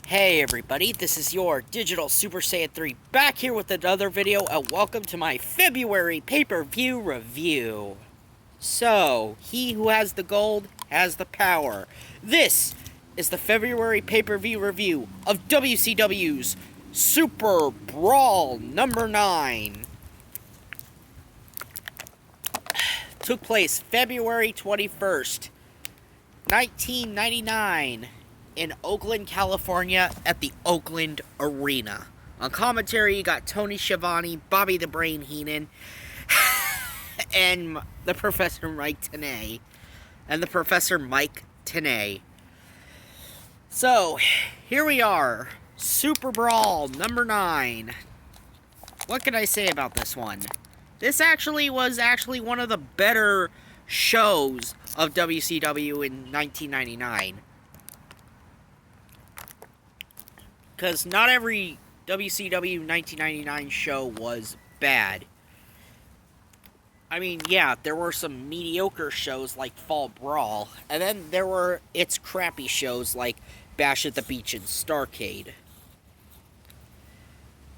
Hey everybody, this is your Digital Super Saiyan 3 back here with another video, and welcome to my February pay-per-view review. So, he who has the gold has the power. This is the February pay-per-view review of WCW's Super Brawl number 9. Took place February 21st, 1999. In Oakland, California, at the Oakland Arena. On commentary, you got Tony Schiavone, Bobby the Brain Heenan, and the Professor Mike Tenay. So, here we are. Super Brawl number 9. What can I say about this one? This was one of the better shows of WCW in 1999. Because not every WCW 1999 show was bad. I mean, yeah, there were some mediocre shows like Fall Brawl, and then there were its crappy shows like Bash at the Beach and Starrcade.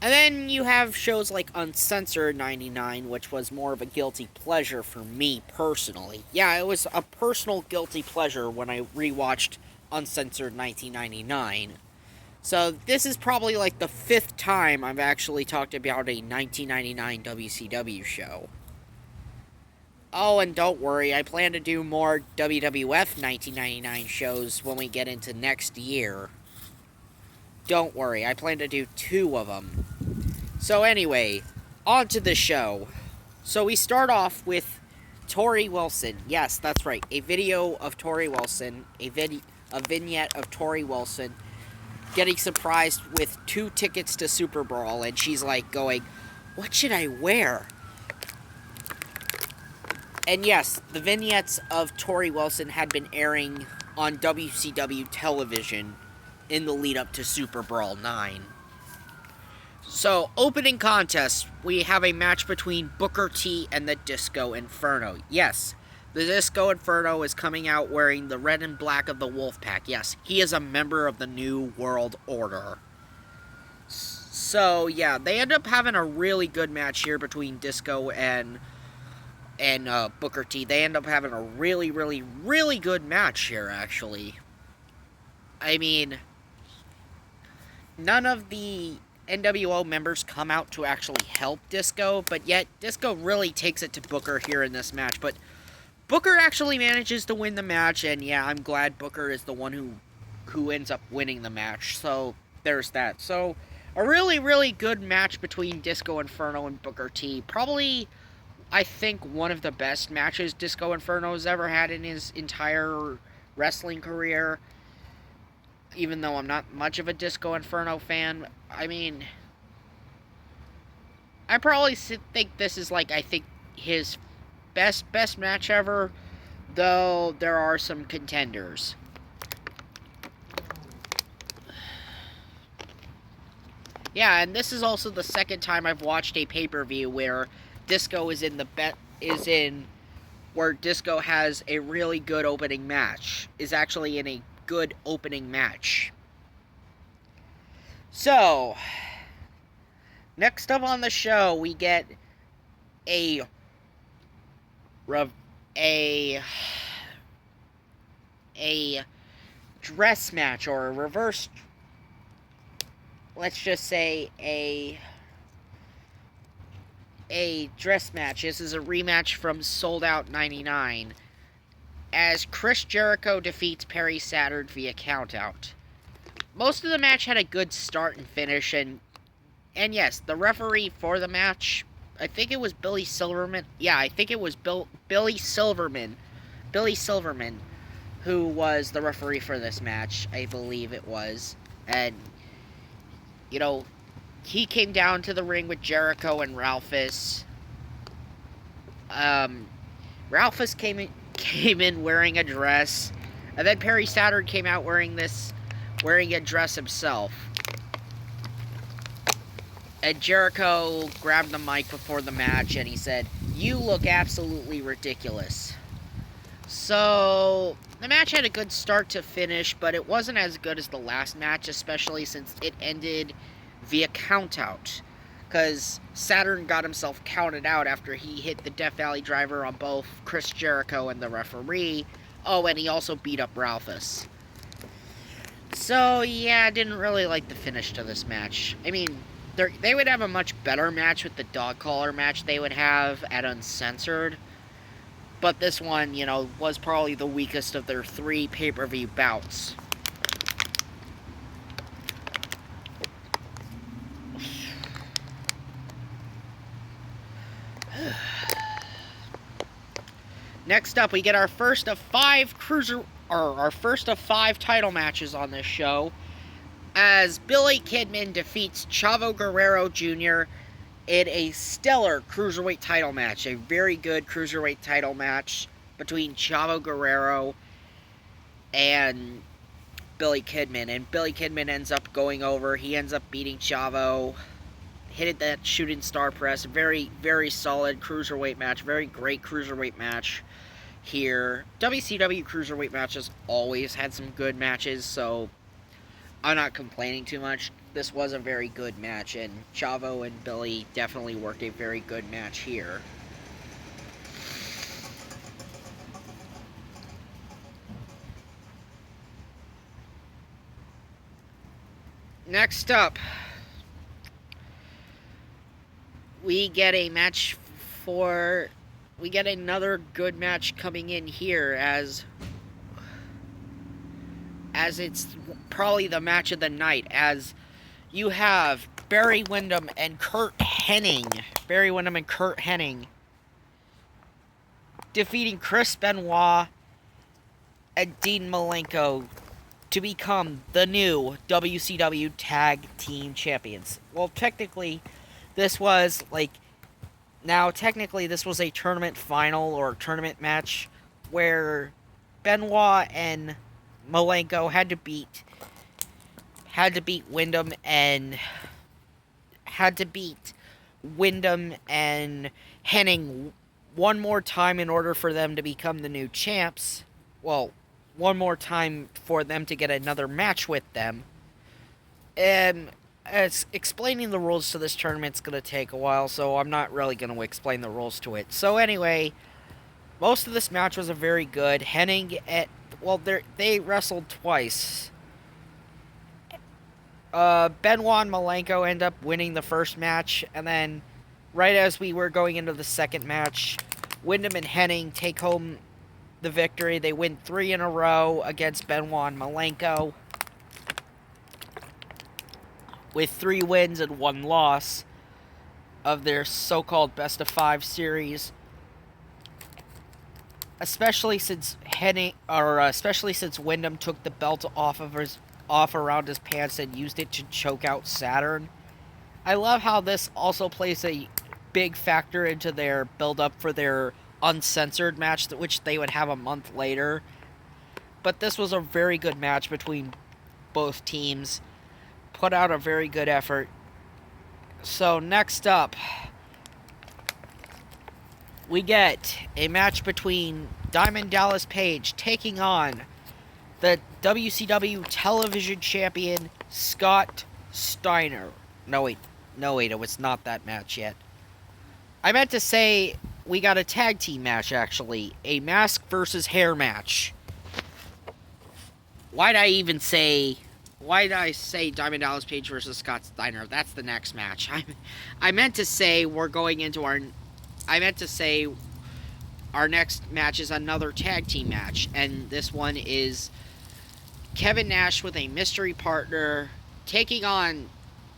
And then you have shows like Uncensored 99, which was more of a guilty pleasure for me personally. Yeah, it was a personal guilty pleasure when I rewatched Uncensored 1999. So, this is probably like the 5th time I've actually talked about a 1999 WCW show. Oh, and don't worry, I plan to do more WWF 1999 shows when we get into next year. Don't worry, I plan to do 2 of them. So anyway, on to the show. So we start off with Torrie Wilson. Yes, that's right, a video of Torrie Wilson, a vignette of Torrie Wilson getting surprised with 2 tickets to Super Brawl, and she's like going, "What should I wear?" And yes, the vignettes of Torrie Wilson had been airing on WCW television in the lead up to Super Brawl 9. So, opening contest, we have a match between Booker T and the Disco Inferno. Yes, the Disco Inferno is coming out wearing the red and black of the Wolfpack. Yes, he is a member of the New World Order. So, yeah, they end up having a really good match here between Disco and Booker T. They end up having a really, really, really good match here, actually. I mean, none of the NWO members come out to actually help Disco, but yet Disco really takes it to Booker here in this match, but Booker actually manages to win the match, and yeah, I'm glad Booker is the one who ends up winning the match, so there's that. So, a really, really good match between Disco Inferno and Booker T. Probably, I think, one of the best matches Disco Inferno has ever had in his entire wrestling career. Even though I'm not much of a Disco Inferno fan, I mean, I probably think this is, like, I think his best match ever, though there are some contenders. Yeah, and this is also the second time I've watched a pay-per-view where Disco is where Disco has a really good opening match, is actually in a good opening match. So, next up on the show, we get a dress match, or a reverse, let's just say a dress match. This is a rematch from Sold Out 99, as Chris Jericho defeats Perry Saturn via countout. Most of the match had a good start and finish, and yes, the referee for the match, I think it was Billy Silverman. Yeah, I think it was Billy Silverman. Billy Silverman, who was the referee for this match, I believe it was. And, you know, he came down to the ring with Jericho and Ralphus. Ralphus came in wearing a dress, and then Perry Saturn came out wearing a dress himself. And Jericho grabbed the mic before the match, and he said, "You look absolutely ridiculous. So, the match had a good start to finish, but it wasn't as good as the last match, especially since it ended via countout. Because Saturn got himself counted out after he hit the Death Valley driver on both Chris Jericho and the referee. Oh, and he also beat up Ralphus. So, yeah, I didn't really like the finish to this match. I mean, they would have a much better match with the dog collar match they would have at Uncensored. But this one, was probably the weakest of their 3 pay-per-view bouts. Next up, we get our first of 5 title matches on this show, as Billy Kidman defeats Chavo Guerrero Jr. in a stellar cruiserweight title match. A very good cruiserweight title match between Chavo Guerrero and Billy Kidman. And Billy Kidman ends up going over. He ends up beating Chavo. Hit that shooting star press. Very, very solid cruiserweight match. Very great cruiserweight match here. WCW cruiserweight matches always had some good matches, so I'm not complaining too much. This was a very good match, and Chavo and Billy definitely worked a very good match here. Next up, we get another good match coming in here, as it's probably the match of the night, as you have Barry Windham and Curt Hennig defeating Chris Benoit and Dean Malenko to become the new WCW Tag Team Champions. Well, technically, this was a tournament final or tournament match where Benoit and Malenko had to beat Windham and Hennig one more time in order for them to become the new champs. Well, one more time for them to get another match with them. And as explaining the rules to this tournament's going to take a while, so I'm not really going to explain the rules to it. So anyway, most of this match was a very good. Hennig, they wrestled twice. Benoit and Malenko end up winning the first match, and then right as we were going into the second match, Windham and Hennig take home the victory. They win 3 in a row against Benoit and Malenko, with 3 wins and 1 loss of their so-called best-of-5 series. Especially since Windham took the belt off around his pants and used it to choke out Saturn. I love how this also plays a big factor into their build-up for their uncensored match, which they would have a month later. But this was a very good match between both teams. Put out a very good effort. So next up, we get a match between Diamond Dallas Page taking on the WCW television champion Scott Steiner. No wait, it was not that match yet. I meant to say we got a tag team match, actually. A mask versus hair match. Why did I say Diamond Dallas Page versus Scott Steiner? That's the next match. I meant to say our next match is another tag team match, and this one is Kevin Nash with a mystery partner taking on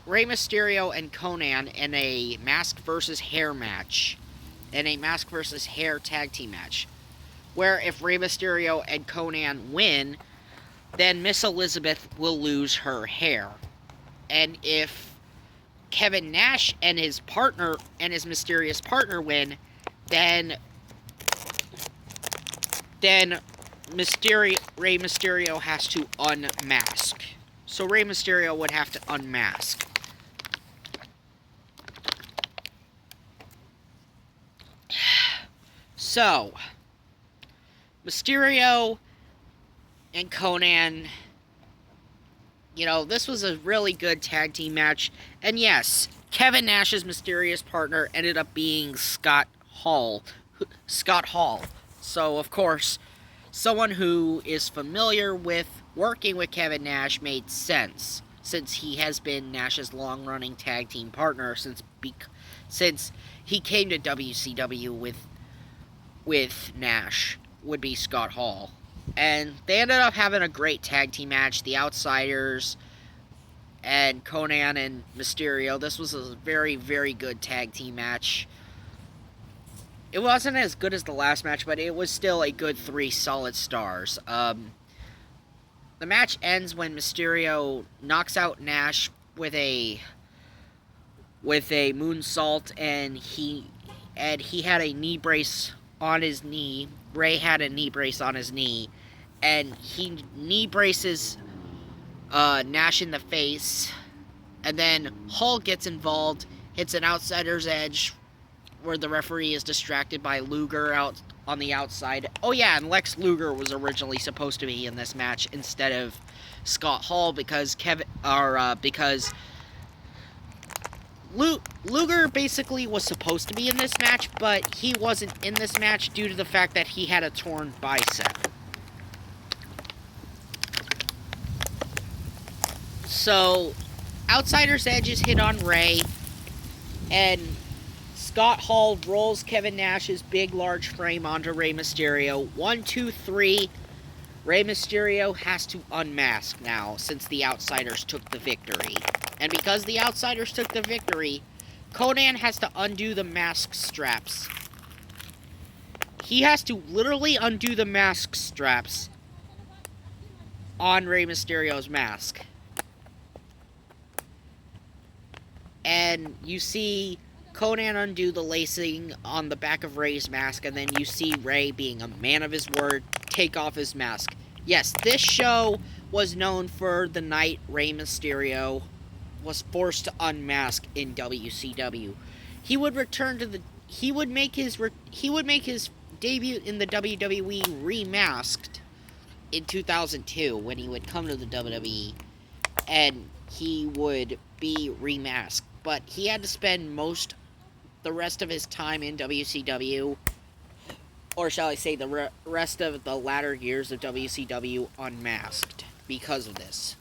Rey Mysterio and Conan in a mask versus hair match, in a mask versus hair tag team match, where if Rey Mysterio and Conan win, then Miss Elizabeth will lose her hair. And if Kevin Nash and his mysterious partner win, then Rey Mysterio has to unmask. So Rey Mysterio would have to unmask. So, Mysterio and Conan, this was a really good tag team match. And yes, Kevin Nash's mysterious partner ended up being Scott Hall. So, of course, someone who is familiar with working with Kevin Nash made sense, since he has been Nash's long-running tag team partner since he came to WCW with Nash, would be Scott Hall. And they ended up having a great tag team match, the Outsiders and Conan and Mysterio. This was a very, very good tag team match. It wasn't as good as the last match, but it was still a good 3 solid stars. The match ends when Mysterio knocks out Nash with a moonsault, and he had a knee brace on his knee. Ray had a knee brace on his knee, and he knee braces Nash in the face, and then Hall gets involved, hits an outsider's edge where the referee is distracted by Luger out on the outside. Oh yeah, and Lex Luger was originally supposed to be in this match instead of Scott Hall because Luger basically was supposed to be in this match, but he wasn't in this match due to the fact that he had a torn bicep. So, Outsider's Edge is hit on Ray, and Scott Hall rolls Kevin Nash's big, large frame onto Rey Mysterio. 1, 2, 3. Rey Mysterio has to unmask now, since the Outsiders took the victory. And because the Outsiders took the victory, Conan has to undo the mask straps. He has to literally undo the mask straps on Rey Mysterio's mask. And you see Conan undo the lacing on the back of Rey's mask, and then you see Rey, being a man of his word, take off his mask. Yes, this show was known for the night Rey Mysterio was forced to unmask in WCW. He would make his debut in the WWE remasked in 2002 when he would come to the WWE, and he would be remasked. But he had to spend the rest of his time in WCW, or shall I say the rest of the latter years of WCW, unmasked because of this.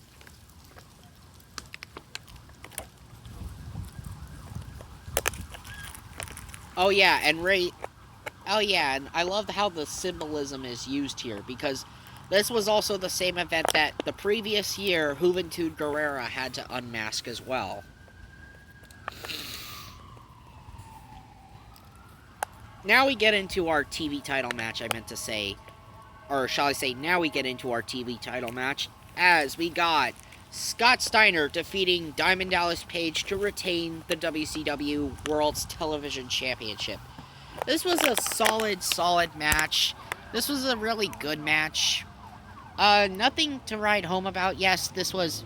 Oh yeah, and I love how the symbolism is used here, because this was also the same event that the previous year Juventud Guerrera had to unmask as well. Now we get into our TV title match, I meant to say. Or shall I say, now we get into our TV title match, as we got Scott Steiner defeating Diamond Dallas Page to retain the WCW World's Television Championship. This was a solid match. This was a really good match. Nothing to write home about. Yes, this was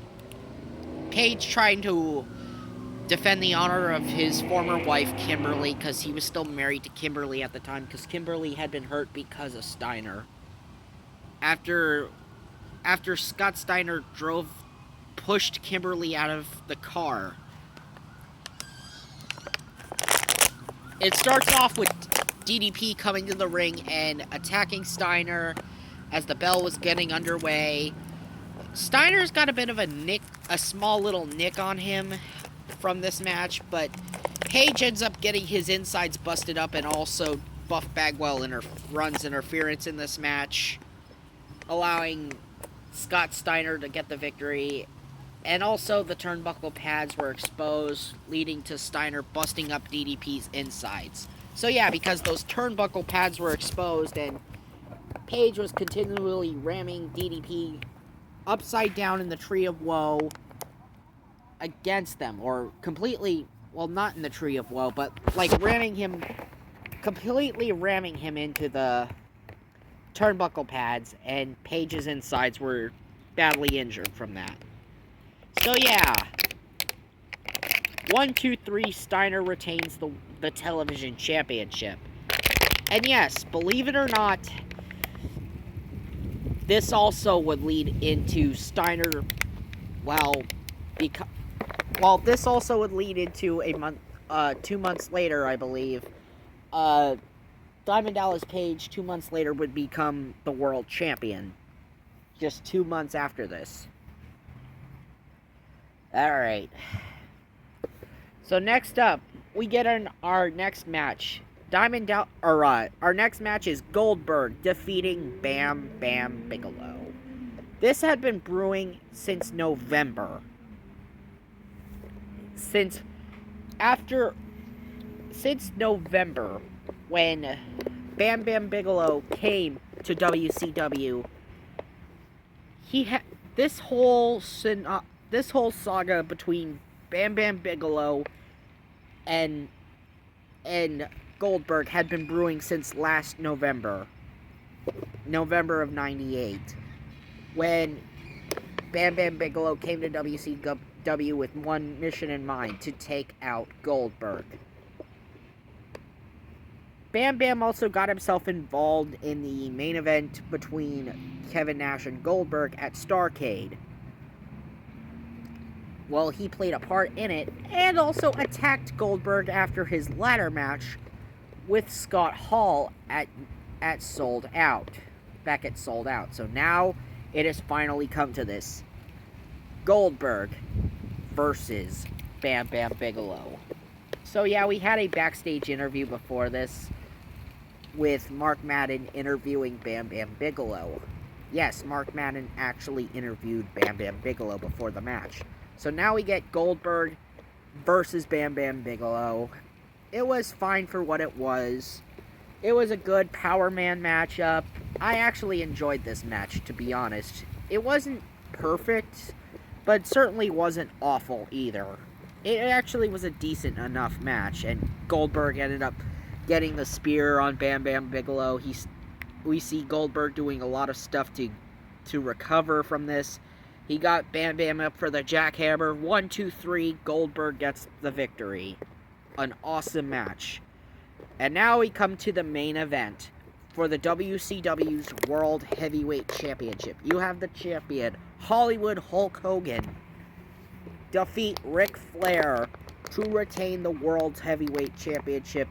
Page trying to defend the honor of his former wife, Kimberly, because he was still married to Kimberly at the time, because Kimberly had been hurt because of Steiner. After Scott Steiner pushed Kimberly out of the car. It starts off with DDP coming to the ring and attacking Steiner as the bell was getting underway. Steiner's got a bit of a small little nick on him from this match, but Page ends up getting his insides busted up, and also Buff Bagwell runs interference in this match, allowing Scott Steiner to get the victory. And also the turnbuckle pads were exposed, leading to Steiner busting up DDP's insides. So yeah, because those turnbuckle pads were exposed and Page was continually ramming DDP upside down in the Tree of Woe against them, or completely, well, not in the Tree of Woe, but like completely ramming him into the turnbuckle pads, and Page's insides were badly injured from that. So yeah, 1, 2, 3, Steiner retains the television championship. And yes, believe it or not, this also would lead into Steiner, this also would lead into 2 months later, I believe, Diamond Dallas Page 2 months later would become the world champion. Just 2 months after this. Alright. So next up, we get our next match. Our next match is Goldberg defeating Bam Bam Bigelow. This had been brewing since November. Since November, when Bam Bam Bigelow came to WCW, this whole saga between Bam Bam Bigelow and Goldberg had been brewing since last November of '98, when Bam Bam Bigelow came to WCW with one mission in mind: to take out Goldberg. Bam Bam also got himself involved in the main event between Kevin Nash and Goldberg at Starrcade. Well, he played a part in it, and also attacked Goldberg after his ladder match with Scott Hall at Sold Out. Back at Sold Out. So now it has finally come to this. Goldberg versus Bam Bam Bigelow. So yeah, we had a backstage interview before this with Mark Madden interviewing Bam Bam Bigelow. Yes, Mark Madden actually interviewed Bam Bam Bigelow before the match. So now we get Goldberg versus Bam Bam Bigelow. It was fine for what it was. It was a good Power Man matchup. I actually enjoyed this match, to be honest. It wasn't perfect, but certainly wasn't awful either. It actually was a decent enough match, and Goldberg ended up getting the spear on Bam Bam Bigelow. We see Goldberg doing a lot of stuff to recover from this. He got Bam Bam up for the jackhammer. 1, 2, 3. Goldberg gets the victory. An awesome match. And now we come to the main event for the WCW's World Heavyweight Championship. You have the champion, Hollywood Hulk Hogan, defeat Ric Flair to retain the World Heavyweight Championship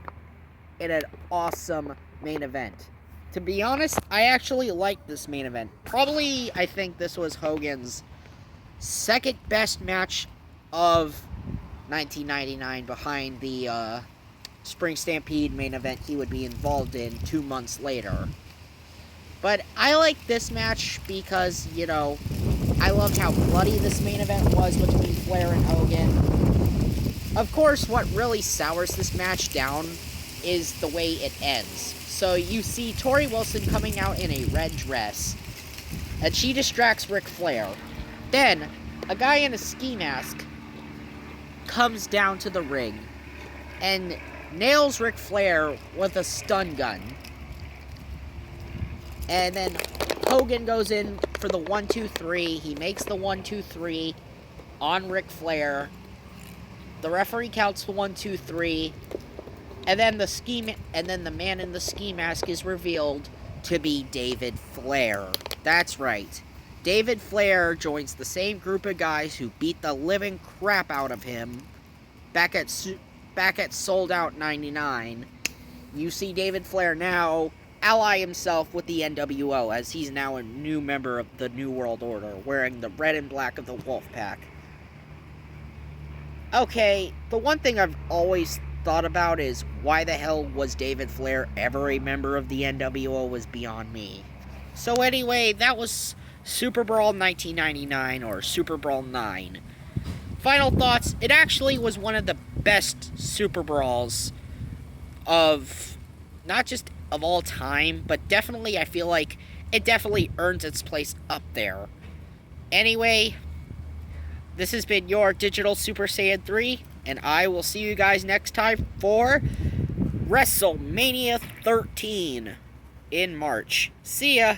in an awesome main event. To be honest, I actually liked this main event. Probably, I think this was Hogan's second best match of 1999, behind the Spring Stampede main event he would be involved in 2 months later. But I like this match because, I loved how bloody this main event was between Flair and Hogan. Of course, what really sours this match down is the way it ends. So you see Tori Wilson coming out in a red dress, and she distracts Ric Flair. Then, a guy in a ski mask comes down to the ring and nails Ric Flair with a stun gun. And then Hogan goes in for the 1, 2, 3. He makes the 1, 2, 3 on Ric Flair. The referee counts the 1, 2, 3. And then the man in the ski mask is revealed to be David Flair. That's right. David Flair joins the same group of guys who beat the living crap out of him back at Sold Out 99. You see David Flair now ally himself with the NWO, as he's now a new member of the New World Order, wearing the red and black of the Wolfpack. Okay, the one thing I've always thought about is, why the hell was David Flair ever a member of the NWO was beyond me. So anyway, that was Super Brawl 1999, or Super Brawl 9. Final thoughts, it actually was one of the best Super Brawls of, not just of all time, but definitely I feel like it definitely earns its place up there. Anyway, this has been your Digital Super Saiyan 3, and I will see you guys next time for WrestleMania 13 in March. See ya!